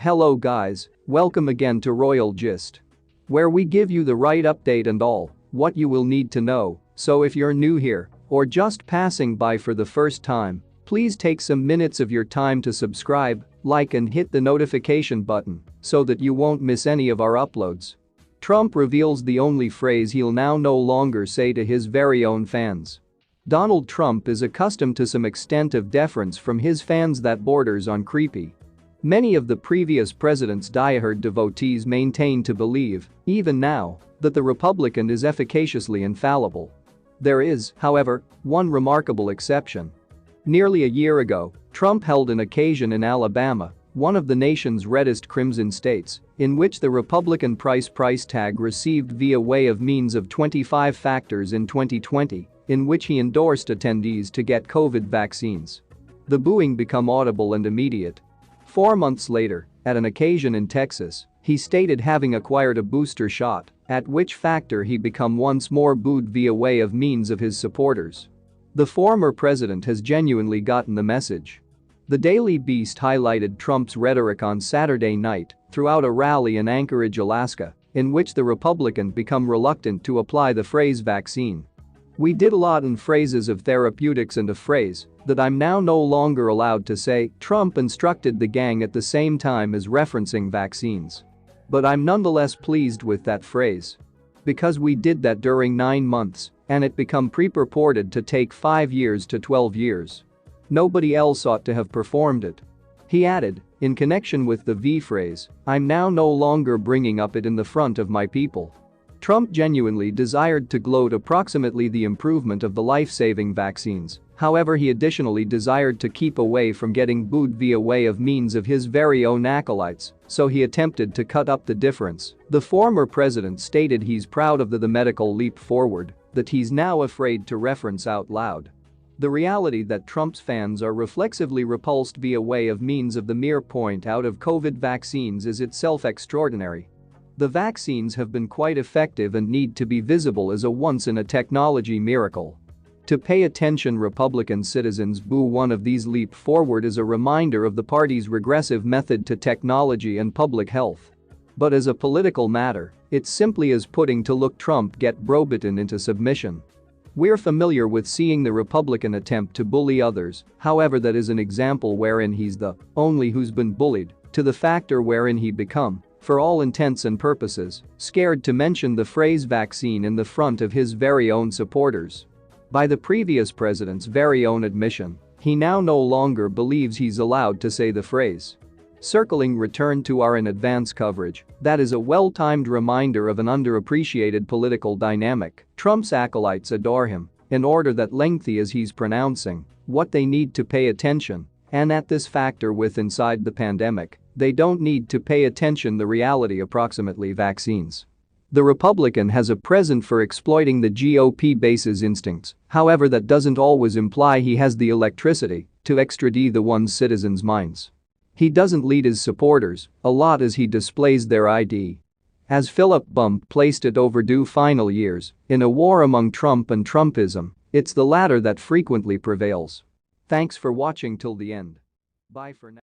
Hello guys, welcome again to Royal Gist, where we give you the right update and all what you will need to know. So if you're new here or just passing by for the first time, please take some minutes of your time to subscribe, like and hit the notification button so that you won't miss any of our uploads. Trump reveals the only phrase he'll now no longer say to his very own fans. Donald Trump is accustomed to some extent of deference from his fans that borders on creepy. Many of the previous president's diehard devotees maintain to believe, even now, that the Republican is efficaciously infallible. There is, however, one remarkable exception. Nearly a year ago, Trump held an occasion in Alabama, one of the nation's reddest crimson states, in which the Republican price tag received via way of means of 25 factors in 2020, in which he endorsed attendees to get COVID vaccines. The booing became audible and immediate. 4 months later, at an occasion in Texas, he stated having acquired a booster shot, at which factor he become once more booed via way of means of his supporters. The former president has genuinely gotten the message. The Daily Beast highlighted Trump's rhetoric on Saturday night throughout a rally in Anchorage, Alaska, in which the Republican become reluctant to apply the phrase vaccine. "We did a lot in phrases of therapeutics and a phrase that I'm now no longer allowed to say," Trump instructed the gang at the same time as referencing vaccines. "But I'm nonetheless pleased with that phrase. Because we did that during 9 months, and it become pre-purported to take 5 years to 12 years. Nobody else ought to have performed it." He added, in connection with the V phrase, "I'm now no longer bringing up it in the front of my people." Trump genuinely desired to gloat approximately the improvement of the life-saving vaccines. However, he additionally desired to keep away from getting booed via way of means of his very own acolytes, so he attempted to cut up the difference. The former president stated he's proud of the medical leap forward that he's now afraid to reference out loud. The reality that Trump's fans are reflexively repulsed via way of means of the mere point out of COVID vaccines is itself extraordinary. The vaccines have been quite effective and need to be visible as a once-in-a-technology miracle. To pay attention, Republican citizens boo one of these leap forward is a reminder of the party's regressive method to technology and public health. But as a political matter, it's simply as putting to look Trump get Bro-bitten into submission. We're familiar with seeing the Republican attempt to bully others, however that is an example wherein he's the only who's been bullied, to the factor wherein he become, for all intents and purposes, scared to mention the phrase vaccine in the front of his very own supporters. By the previous president's very own admission, he now no longer believes he's allowed to say the phrase. Circling return to our in advance coverage, that is a well-timed reminder of an underappreciated political dynamic. Trump's acolytes adore him in order that lengthy as he's pronouncing what they need to pay attention, and at this factor with inside the pandemic, they don't need to pay attention the reality approximately vaccines. The Republican has a present for exploiting the GOP base's instincts, however that doesn't always imply he has the electricity to extradite the one's citizens' minds. He doesn't lead his supporters a lot as he displays their ID. As Philip Bump placed it, overdue final years in a war among Trump and Trumpism, it's the latter that frequently prevails. Thanks for watching till the end. Bye for now.